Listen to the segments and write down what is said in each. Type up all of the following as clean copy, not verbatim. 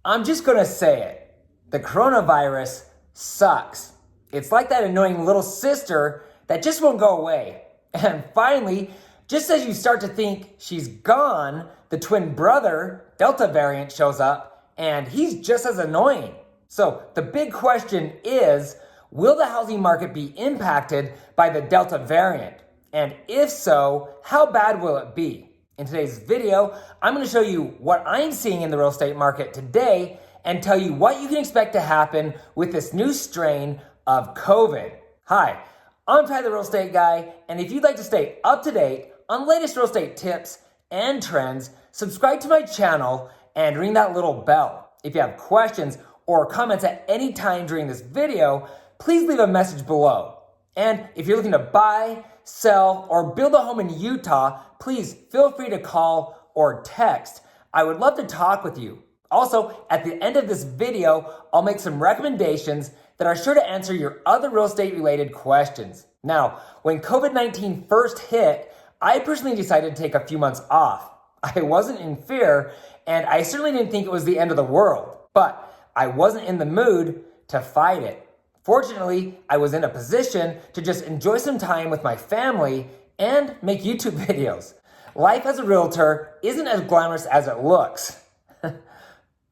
I'm just gonna say it. The coronavirus sucks. It's like that annoying little sister that just won't go away. And finally, just as you start to think she's gone, the twin brother, Delta variant, shows up, and he's just as annoying. So the big question is, will the housing market be impacted by the Delta variant? And if so, how bad will it be? In today's video, I'm going to show you what I'm seeing in the real estate market today and tell you what you can expect to happen with this new strain of COVID. Hi, I'm Ty the Real Estate Guy, and if you'd like to stay up to date on latest real estate tips and trends, subscribe to my channel and ring that little bell. If you have questions or comments at any time during this video, please leave a message below. And if you're looking to buy, sell, or build a home in Utah, please feel free to call or text. I would love to talk with you. Also, at the end of this video, I'll make some recommendations that are sure to answer your other real estate related questions. Now, when COVID-19 first hit, I personally decided to take a few months off. I wasn't in fear, and I certainly didn't think it was the end of the world, but I wasn't in the mood to fight it. Fortunately, I was in a position to just enjoy some time with my family and make YouTube videos. Life as a realtor isn't as glamorous as it looks.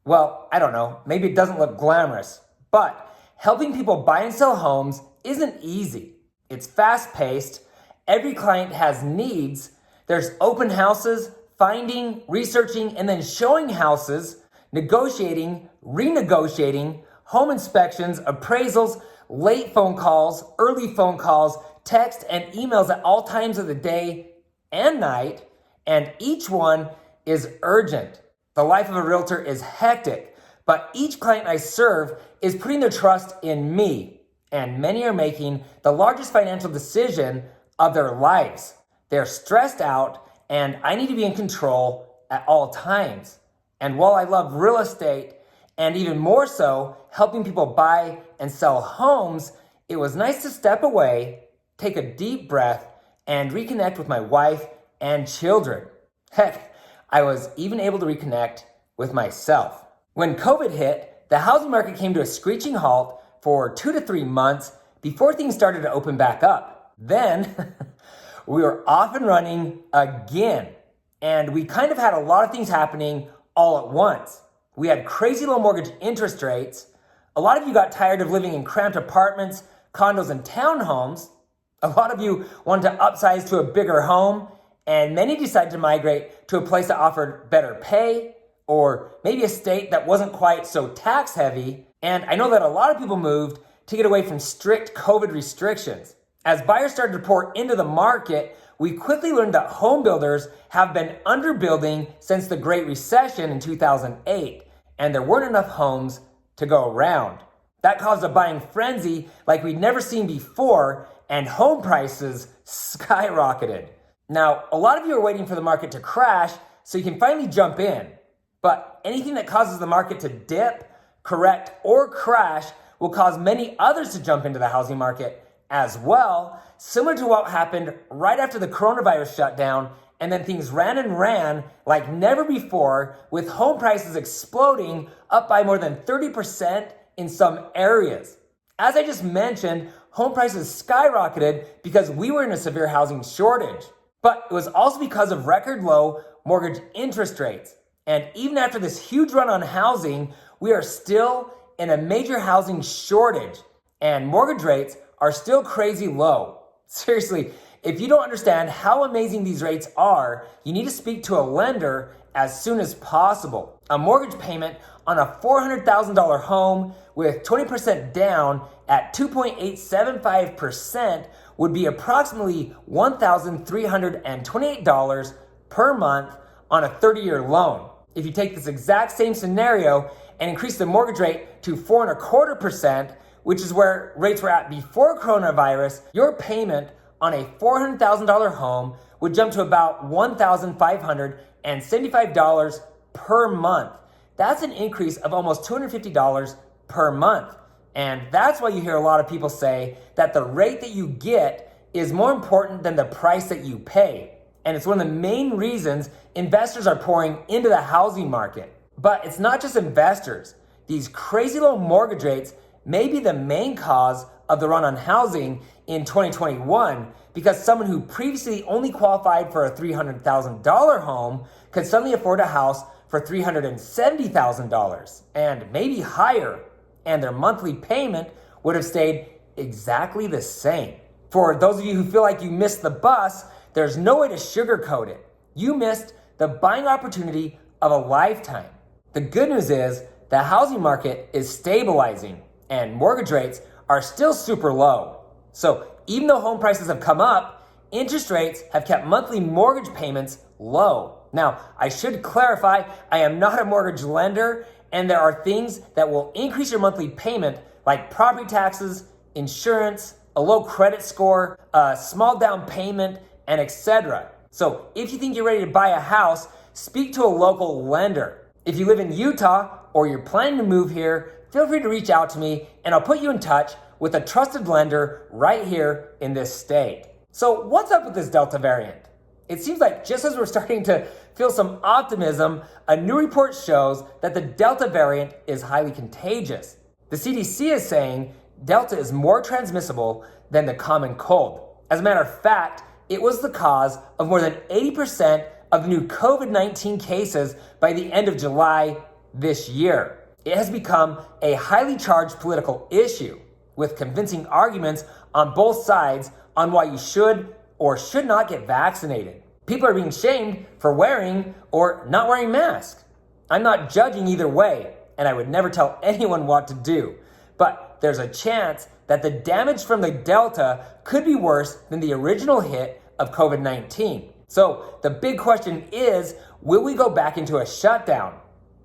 Well, I don't know, maybe it doesn't look glamorous, but helping people buy and sell homes isn't easy. It's fast-paced, every client has needs, there's open houses, finding, researching, and then showing houses, negotiating, renegotiating, home inspections, appraisals, late phone calls, early phone calls, text and emails at all times of the day and night, and each one is urgent. The life of a realtor is hectic, but each client I serve is putting their trust in me, and many are making the largest financial decision of their lives. They're stressed out, and I need to be in control at all times. And while I love real estate, and even more so, helping people buy and sell homes, it was nice to step away, take a deep breath, and reconnect with my wife and children. Heck, I was even able to reconnect with myself. When COVID hit, the housing market came to a screeching halt for 2 to 3 months before things started to open back up. Then, we were off and running again, and we kind of had a lot of things happening all at once. We had crazy low mortgage interest rates. A lot of you got tired of living in cramped apartments, condos, and townhomes. A lot of you wanted to upsize to a bigger home, and many decided to migrate to a place that offered better pay, or maybe a state that wasn't quite so tax heavy. And I know that a lot of people moved to get away from strict COVID restrictions. As buyers started to pour into the market, we quickly learned that home builders have been underbuilding since the Great Recession in 2008, and there weren't enough homes to go around. That caused a buying frenzy like we'd never seen before, and home prices skyrocketed. Now, a lot of you are waiting for the market to crash so you can finally jump in, but anything that causes the market to dip, correct, or crash will cause many others to jump into the housing market as well, similar to what happened right after the coronavirus shutdown, and then things ran and ran like never before, with home prices exploding up by more than 30% in some areas. As I just mentioned, home prices skyrocketed because we were in a severe housing shortage, but it was also because of record low mortgage interest rates. And even after this huge run on housing, we are still in a major housing shortage, and mortgage rates are still crazy low. Seriously, if you don't understand how amazing these rates are, you need to speak to a lender as soon as possible. A mortgage payment on a $400,000 home with 20% down at 2.875% would be approximately $1,328 per month on a 30-year loan. If you take this exact same scenario and increase the mortgage rate to 4.25%, which is where rates were at before coronavirus, your payment on a $400,000 home would jump to about $1,575 per month. That's an increase of almost $250 per month. And that's why you hear a lot of people say that the rate that you get is more important than the price that you pay. And it's one of the main reasons investors are pouring into the housing market. But it's not just investors. These crazy low mortgage rates may be the main cause of the run on housing in 2021, because someone who previously only qualified for a $300,000 home could suddenly afford a house for $370,000 and maybe higher, and their monthly payment would have stayed exactly the same. For those of you who feel like you missed the bus, there's no way to sugarcoat it. You missed the buying opportunity of a lifetime. The good news is the housing market is stabilizing and mortgage rates are still super low. So even though home prices have come up, interest rates have kept monthly mortgage payments low. Now, I should clarify, I am not a mortgage lender, and there are things that will increase your monthly payment, like property taxes, insurance, a low credit score, a small down payment, and etc. So if you think you're ready to buy a house, speak to a local lender. If you live in Utah or you're planning to move here, feel free to reach out to me and I'll put you in touch with a trusted lender right here in this state. So what's up with this Delta variant? It seems like just as we're starting to feel some optimism, a new report shows that the Delta variant is highly contagious. The CDC is saying Delta is more transmissible than the common cold. As a matter of fact, it was the cause of more than 80% of new COVID-19 cases by the end of July this year. It has become a highly charged political issue, with convincing arguments on both sides on why you should or should not get vaccinated. People are being shamed for wearing or not wearing masks. I'm not judging either way, and I would never tell anyone what to do. But there's a chance that the damage from the Delta could be worse than the original hit of COVID-19. So the big question is, will we go back into a shutdown?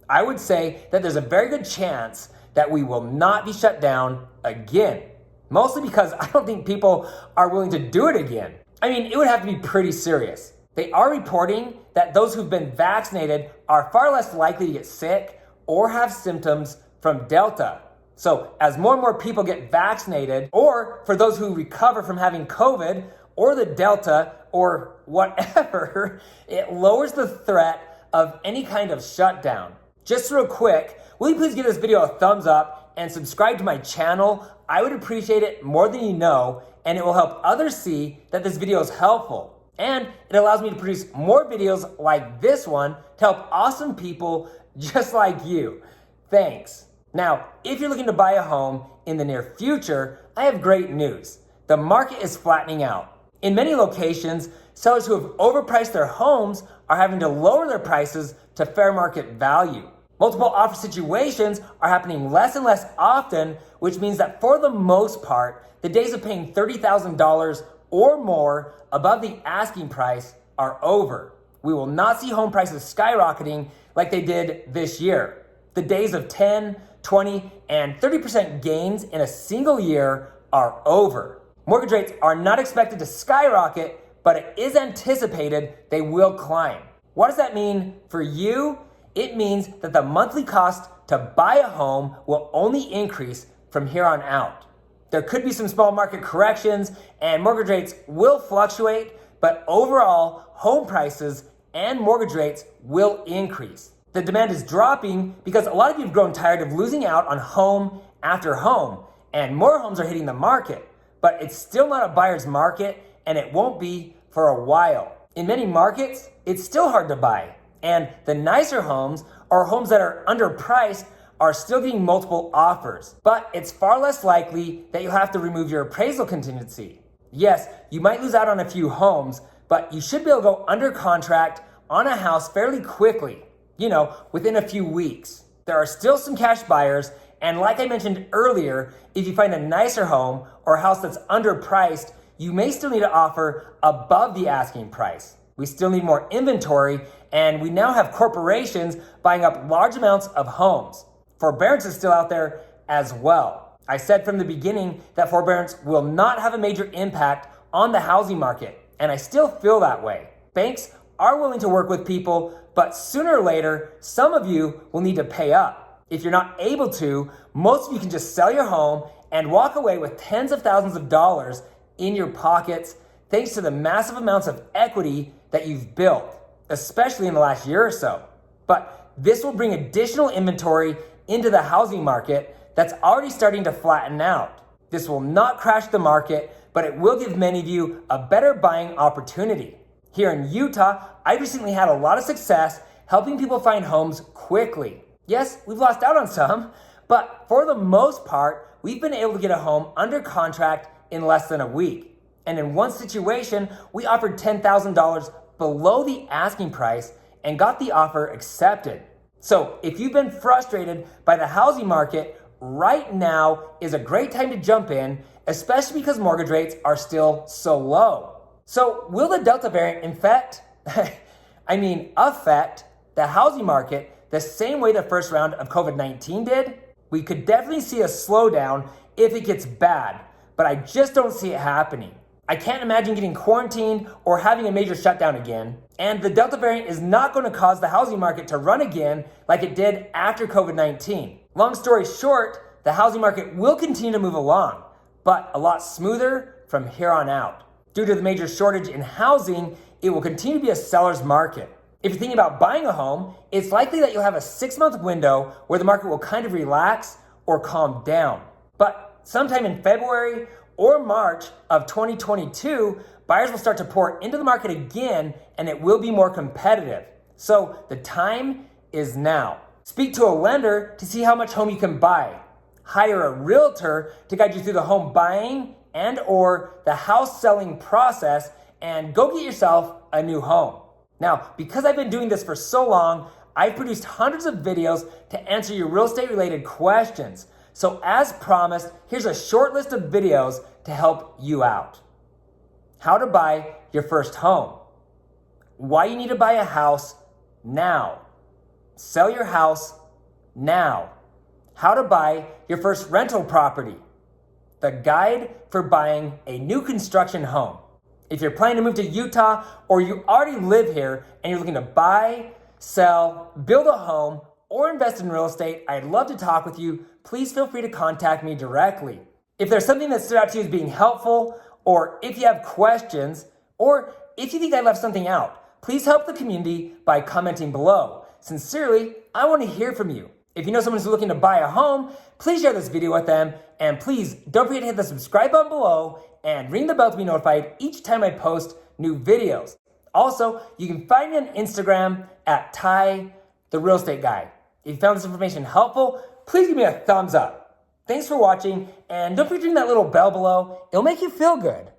I would say that there's a very good chance that we will not be shut down again. Mostly because I don't think people are willing to do it again. I mean, it would have to be pretty serious. They are reporting that those who've been vaccinated are far less likely to get sick or have symptoms from Delta. So as more and more people get vaccinated, or for those who recover from having COVID or the Delta or whatever, it lowers the threat of any kind of shutdown. Just real quick, will you please give this video a thumbs up and subscribe to my channel? I would appreciate it more than you know, and it will help others see that this video is helpful. And it allows me to produce more videos like this one to help awesome people just like you. Thanks. Now, if you're looking to buy a home in the near future, I have great news. The market is flattening out. In many locations, sellers who have overpriced their homes are having to lower their prices to fair market value. Multiple offer situations are happening less and less often, which means that for the most part, the days of paying $30,000 or more above the asking price are over. We will not see home prices skyrocketing like they did this year. The days of 10, 20, and 30% gains in a single year are over. Mortgage rates are not expected to skyrocket, but it is anticipated they will climb. What does that mean for you? It means that the monthly cost to buy a home will only increase from here on out. There could be some small market corrections and mortgage rates will fluctuate, but overall, home prices and mortgage rates will increase. The demand is dropping because a lot of you have grown tired of losing out on home after home, and more homes are hitting the market, but it's still not a buyer's market and it won't be for a while. In many markets, it's still hard to buy, and the nicer homes or homes that are underpriced are still getting multiple offers, but it's far less likely that you'll have to remove your appraisal contingency. Yes, you might lose out on a few homes, but you should be able to go under contract on a house fairly quickly, within a few weeks. There are still some cash buyers, and like I mentioned earlier, if you find a nicer home or a house that's underpriced, you may still need to offer above the asking price. We still need more inventory, and we now have corporations buying up large amounts of homes. Forbearance is still out there as well. I said from the beginning that forbearance will not have a major impact on the housing market, and I still feel that way. Banks are willing to work with people, but sooner or later, some of you will need to pay up. If you're not able to, most of you can just sell your home and walk away with tens of thousands of dollars in your pockets, thanks to the massive amounts of equity that you've built, especially in the last year or so. But this will bring additional inventory into the housing market that's already starting to flatten out. This will not crash the market, but it will give many of you a better buying opportunity. Here in Utah, I recently had a lot of success helping people find homes quickly. Yes, we've lost out on some, but for the most part, we've been able to get a home under contract in less than a week. And in one situation, we offered $10,000 below the asking price and got the offer accepted. So if you've been frustrated by the housing market, right now is a great time to jump in, especially because mortgage rates are still so low. So will the Delta variant affect the housing market the same way the first round of COVID-19 did? We could definitely see a slowdown if it gets bad, but I just don't see it happening. I can't imagine getting quarantined or having a major shutdown again. And the Delta variant is not going to cause the housing market to run again like it did after COVID-19. Long story short, the housing market will continue to move along, but a lot smoother from here on out. Due to the major shortage in housing, it will continue to be a seller's market. If you're thinking about buying a home, it's likely that you'll have a 6-month window where the market will kind of relax or calm down. But sometime in February or March of 2022, buyers will start to pour into the market again and it will be more competitive. So the time is now. Speak to a lender to see how much home you can buy. Hire a realtor to guide you through the home buying and or the house selling process and go get yourself a new home. Now, because I've been doing this for so long, I've produced hundreds of videos to answer your real estate related questions. So as promised, here's a short list of videos to help you out. How to buy your first home. Why you need to buy a house now. Sell your house now. How to buy your first rental property. The guide for buying a new construction home. If you're planning to move to Utah or you already live here and you're looking to buy, sell, build a home, or invest in real estate, I'd love to talk with you. Please feel free to contact me directly. If there's something that stood out to you as being helpful, or if you have questions, or if you think I left something out, please help the community by commenting below. Sincerely, I want to hear from you. If you know someone who's looking to buy a home, please share this video with them. And please don't forget to hit the subscribe button below and ring the bell to be notified each time I post new videos. Also, you can find me on Instagram at Ty, the Real Estate Guy. If you found this information helpful, please give me a thumbs up. Thanks for watching, and don't forget to ring that little bell below. It'll make you feel good.